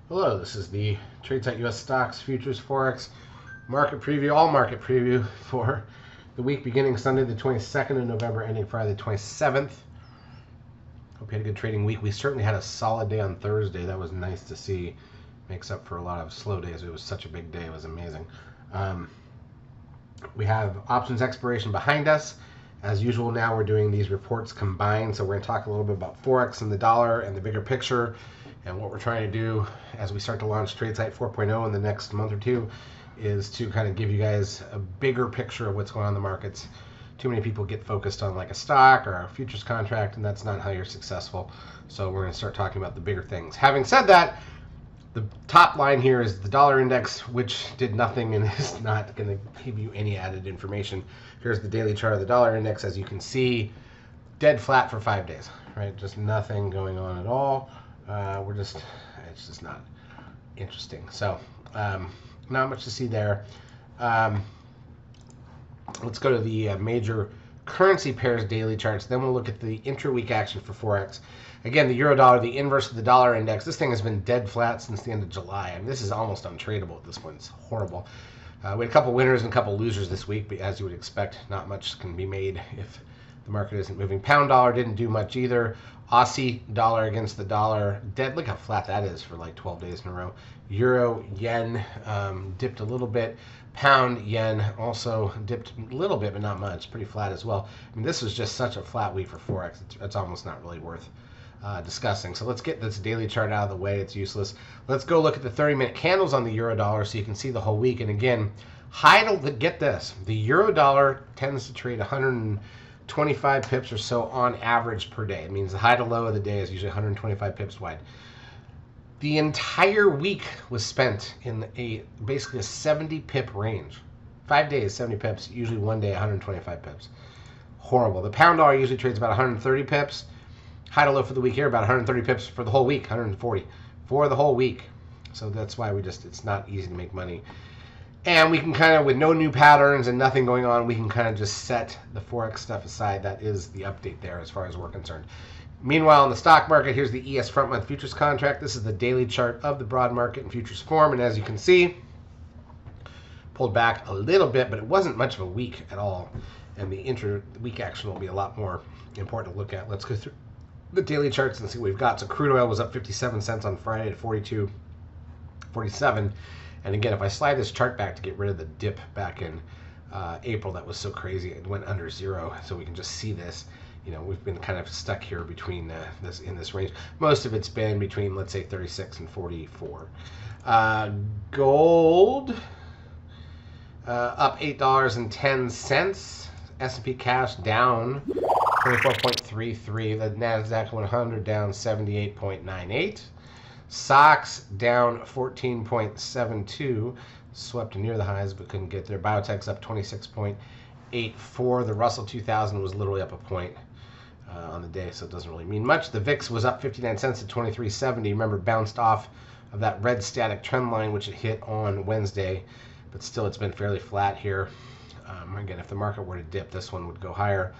Hello, this is the Tradesight US Stocks, Futures, Forex Market Preview, all market preview for the week beginning Sunday the 22nd of November, ending Friday the 27th. Hope you had a good trading week. We certainly had a solid day on Thursday. That was nice to see. Makes up for a lot of slow days. It was such a big day. It was amazing. We have options expiration behind us. As usual, now we're doing these reports combined. So we're going to talk a little bit about Forex and the dollar and the bigger picture and what we're trying to do as we start to launch Tradesight 4.0 in the next month or two is to kind of give you guys a bigger picture of what's going on in the markets. Too many people get focused on like a stock or a futures contract, and that's not how you're successful. So we're going to start talking about the bigger things. Having said that, the top line here is the dollar index, which did nothing and is not going to give you any added information. Here's the daily chart of the dollar index. As you can see, dead flat for 5 days, right? Just nothing going on at all. It's just not interesting. So, not much to see there. Let's go to the major currency pairs daily charts. Then we'll look at the intra-week action for Forex. Again, the euro dollar, the inverse of the dollar index. This thing has been dead flat since the end of July. I mean, this is almost untradeable at this point. It's horrible. We had a couple winners and a couple losers this week, but as you would expect, not much can be made if the market isn't moving. Pound dollar didn't do much either. Aussie dollar against the dollar, dead. Look how flat that is for like 12 days in a row. Euro, yen dipped a little bit. Pound, yen also dipped a little bit, but not much. Pretty flat as well. I mean, this was just such a flat week for Forex. It's almost not really worth discussing. So let's get this daily chart out of the way. It's useless. Let's go look at the 30-minute candles on the euro dollar so you can see the whole week. And again, get this. The euro dollar tends to trade 125 pips or so on average per day. It means the high to low of the day is usually 125 pips wide. The entire week was spent in basically a 70 pip range. 5 days, 70 pips, usually one day, 125 pips. Horrible. The pound dollar usually trades about 130 pips. High to low for the week here, about 130 pips for the whole week, 140 for the whole week. So that's why it's not easy to make money. And we can kind of, with no new patterns and nothing going on, we can kind of just set the Forex stuff aside. That is the update there as far as we're concerned. Meanwhile, in the stock market, here's the ES front month futures contract. This is the daily chart of the broad market in futures form. And as you can see, pulled back a little bit, but it wasn't much of a week at all. And the intra-week action will be a lot more important to look at. Let's go through the daily charts and see what we've got. So crude oil was up 57 cents on Friday at 42.47. And again, if I slide this chart back to get rid of the dip back in April, that was so crazy. It went under zero. So we can just see this. You know, we've been kind of stuck here between in this range. Most of it's been between, let's say, 36 and 44. Gold up $8.10. S&P cash down 24.33. The NASDAQ 100 down 78.98. SOX down 14.72. Swept near the highs but couldn't get there. Biotech's up 26.84. The Russell 2000 was literally up a point on the day, so it doesn't really mean much. The VIX was up 59 cents at 23.70. Remember, bounced off of that red static trend line, which it hit on Wednesday, but still it's been fairly flat here. Again, if the market were to dip, this one would go higher.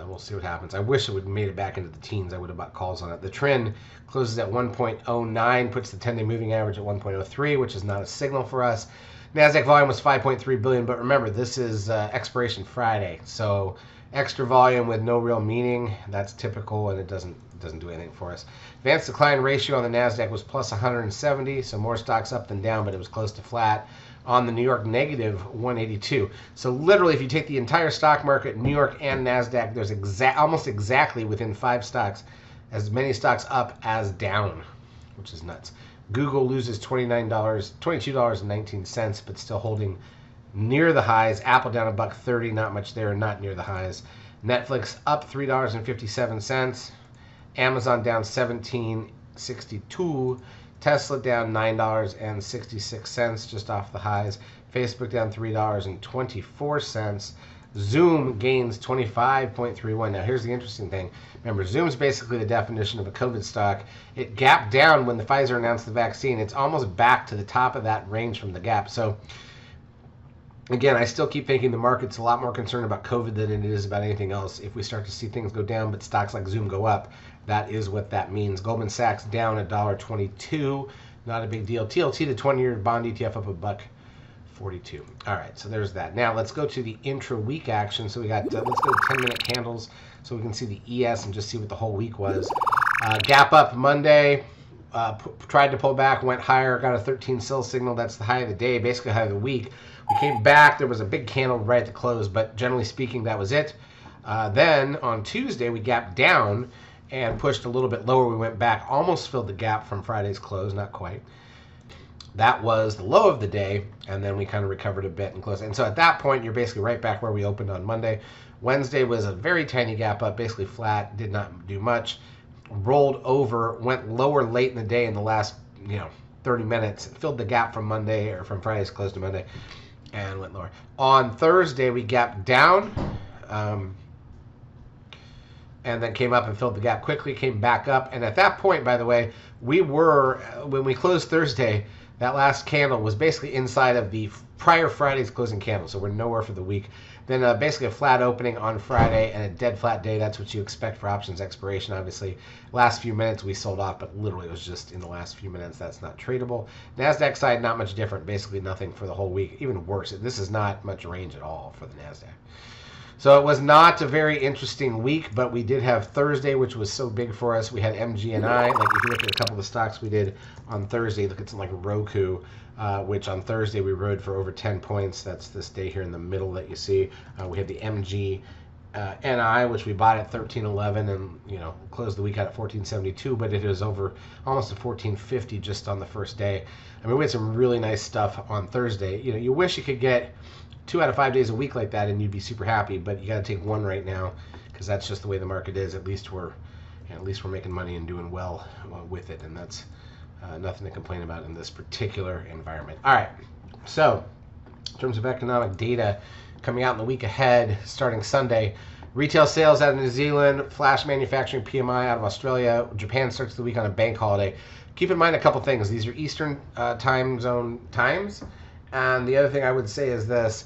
We'll see what happens. I wish it would have made it back into the teens. I would have bought calls on it. The trend closes at 1.09, puts the 10-day moving average at 1.03, which is not a signal for us. NASDAQ volume was 5.3 billion, but remember, this is expiration Friday, so extra volume with no real meaning. That's typical, and it doesn't do anything for us. Advanced decline ratio on the NASDAQ was plus 170, so more stocks up than down, but it was close to flat. On the New York, negative 182. So literally, if you take the entire stock market, New York and NASDAQ, there's almost exactly within 5 stocks, as many stocks up as down, which is nuts. Google loses $22.19, but still holding near the highs. Apple down $1.30, not much there, not near the highs. Netflix up $3.57. Amazon down $17.62. Tesla down $9.66, just off the highs. Facebook down $3.24. Zoom gains 25.31. Now, here's the interesting thing. Remember, Zoom's basically the definition of a COVID stock. It gapped down when the Pfizer announced the vaccine. It's almost back to the top of that range from the gap. So, again, I still keep thinking the market's a lot more concerned about COVID than it is about anything else. If we start to see things go down, but stocks like Zoom go up, that is what that means. Goldman Sachs down $1.22. Not a big deal. TLT, the 20-year bond ETF, up $1.42. All right, so there's that. Now let's go to the intra-week action. So we got, let's go to 10-minute candles so we can see the ES and just see what the whole week was. Gap up Monday, tried to pull back, went higher, got a 13 sell signal. That's the high of the day, basically high of the week. We came back. There was a big candle right at the close, but generally speaking, that was it. Then on Tuesday, we gapped down and pushed a little bit lower. We went back, almost filled the gap from Friday's close, not quite. That was the low of the day, and then we kind of recovered a bit and closed. And so at that point, you're basically right back where we opened on Monday. Wednesday was a very tiny gap up, basically flat, did not do much. Rolled over, went lower late in the day in the last 30 minutes, filled the gap from Monday or from Friday's close to Monday, and went lower. On Thursday, we gapped down, and then came up and filled the gap quickly, came back up. And at that point, by the way, we were, when we closed Thursday, that last candle was basically inside of the prior Friday's closing candle, so we're nowhere for the week. Then basically a flat opening on Friday and a dead flat day. That's what you expect for options expiration, obviously. Last few minutes we sold off, but literally it was just in the last few minutes. That's not tradable. NASDAQ side, not much different. Basically nothing for the whole week. Even worse, this is not much range at all for the NASDAQ. So it was not a very interesting week, but we did have Thursday, which was so big for us. We had MGNI. Like if you look at a couple of the stocks we did on Thursday, look at something like Roku, which on Thursday we rode for over 10 points. That's this day here in the middle that you see. We had the MGNI, which we bought at 13.11 and closed the week out at 14.72, but it was over almost at 14.50 just on the first day. I mean, we had some really nice stuff on Thursday. You wish you could get 2 out of 5 days a week like that and you'd be super happy, but you got to take one right now because that's just the way the market is. At least we're making money and doing well with it, and that's nothing to complain about in this particular environment. All right, so in terms of economic data coming out in the week ahead, starting Sunday, retail sales out of New Zealand, flash manufacturing PMI out of Australia. Japan starts the week on a bank holiday. Keep in mind a couple things. These are Eastern time zone times, and the other thing I would say is this.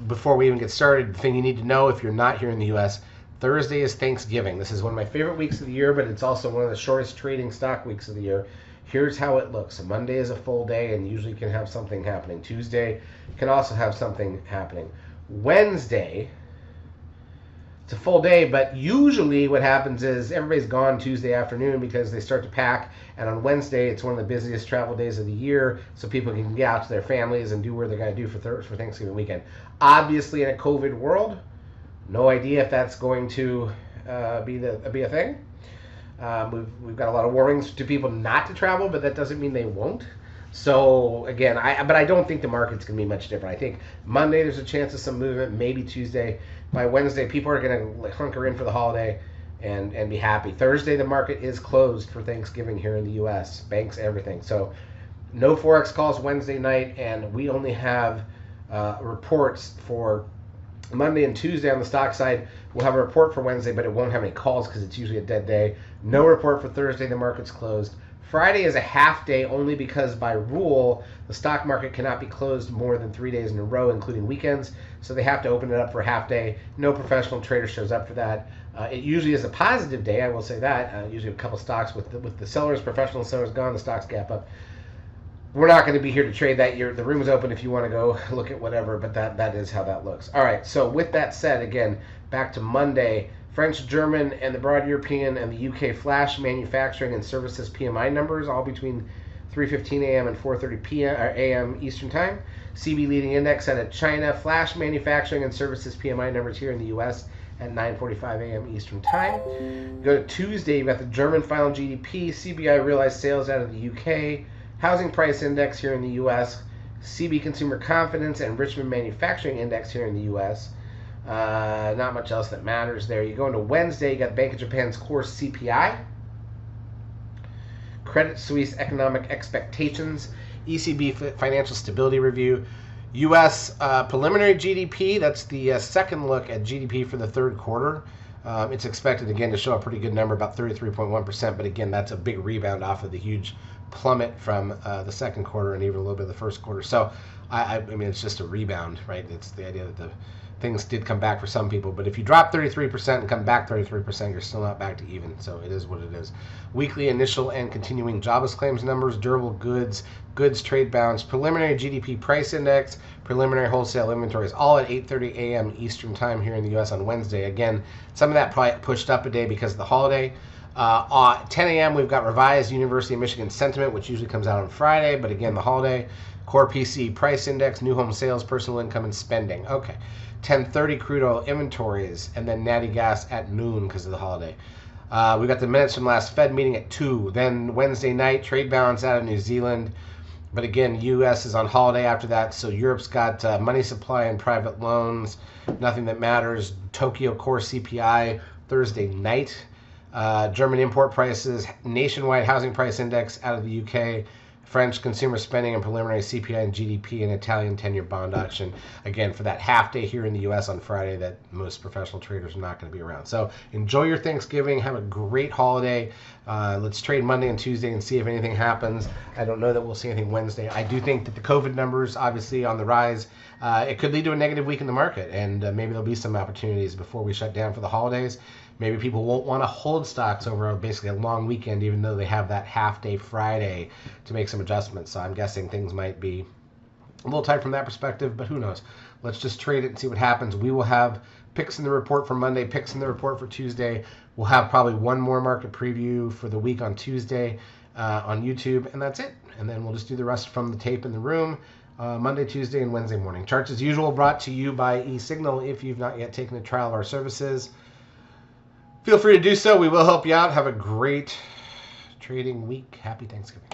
Before we even get started, the thing you need to know if you're not here in the U.S., Thursday is Thanksgiving. This is one of my favorite weeks of the year, but it's also one of the shortest trading stock weeks of the year. Here's how it looks. So Monday is a full day and usually can have something happening. Tuesday can also have something happening. Wednesday, it's a full day, but usually what happens is everybody's gone Tuesday afternoon because they start to pack, and on Wednesday it's one of the busiest travel days of the year, so people can get out to their families and do what they're going to do for Thanksgiving weekend. Obviously, in a COVID world, no idea if that's going to be a thing. We've got a lot of warnings to people not to travel, but that doesn't mean they won't. So again, I don't think the market's going to be much different. I think Monday there's a chance of some movement, maybe Tuesday. By Wednesday, people are going to hunker in for the holiday and be happy. Thursday, the market is closed for Thanksgiving here in the U.S. Banks, everything. So no Forex calls Wednesday night, and we only have reports for Monday and Tuesday on the stock side. We'll have a report for Wednesday, but it won't have any calls because it's usually a dead day. No report for Thursday. The market's closed. Friday is a half day only because by rule, the stock market cannot be closed more than 3 days in a row, including weekends. So they have to open it up for a half day. No professional trader shows up for that. It usually is a positive day, I will say that. Usually a couple stocks with the sellers, professional sellers gone, the stocks gap up. We're not going to be here to trade that. The room is open if you want to go look at whatever, but that is how that looks. All right, so with that said, again, back to Monday. French, German, and the broad European and the UK flash manufacturing and services PMI numbers, all between 3:15 a.m. and 4:30 a.m. Eastern Time. CB leading index out of China. Flash manufacturing and services PMI numbers here in the U.S. at 9:45 a.m. Eastern Time. Go to Tuesday, you've got the German final GDP, CBI realized sales out of the UK, housing price index here in the U.S., CB consumer confidence and Richmond manufacturing index here in the U.S., not much else that matters there. You go into Wednesday, you got Bank of Japan's core CPI, Credit Suisse economic expectations, ECB financial stability review, U.S. preliminary GDP. That's the second look at GDP for the third quarter. It's expected again to show a pretty good number, about 33.1%. But again, that's a big rebound off of the huge plummet from the second quarter and even a little bit of the first quarter. So I mean, it's just a rebound, right? It's the idea that the things did come back for some people. But if you drop 33% and come back 33%, you're still not back to even. So it is what it is. Weekly initial and continuing jobless claims numbers, durable goods, goods trade balance, preliminary GDP price index, preliminary wholesale inventories, all at 8:30 a.m. Eastern time here in the U.S. on Wednesday. Again, some of that probably pushed up a day because of the holiday. 10 a.m. we've got revised University of Michigan sentiment, which usually comes out on Friday, but again, the holiday. Core PC price index, new home sales, personal income, and spending. Okay. 10:30 crude oil inventories, and then natty gas at noon because of the holiday. We got the minutes from last Fed meeting at 2. Then Wednesday night, trade balance out of New Zealand. But again, U.S. is on holiday after that, so Europe's got money supply and private loans. Nothing that matters. Tokyo core CPI Thursday night. German import prices, nationwide housing price index out of the UK. French consumer spending and preliminary CPI and GDP, and Italian 10-year bond auction. Again, for that half day here in the U.S. on Friday that most professional traders are not going to be around. So enjoy your Thanksgiving. Have a great holiday. Let's trade Monday and Tuesday and see if anything happens. I don't know that we'll see anything Wednesday. I do think that the COVID numbers, obviously, on the rise. It could lead to a negative week in the market, and maybe there'll be some opportunities before we shut down for the holidays. Maybe people won't want to hold stocks over basically a long weekend, even though they have that half-day Friday to make some adjustments. So I'm guessing things might be a little tight from that perspective, but who knows? Let's just trade it and see what happens. We will have picks in the report for Monday, picks in the report for Tuesday. We'll have probably one more market preview for the week on Tuesday on YouTube, and that's it. And then we'll just do the rest from the tape in the room. Monday, Tuesday, and Wednesday morning. Charts as usual brought to you by eSignal. If you've not yet taken a trial of our services, feel free to do so. We will help you out. Have a great trading week. Happy Thanksgiving.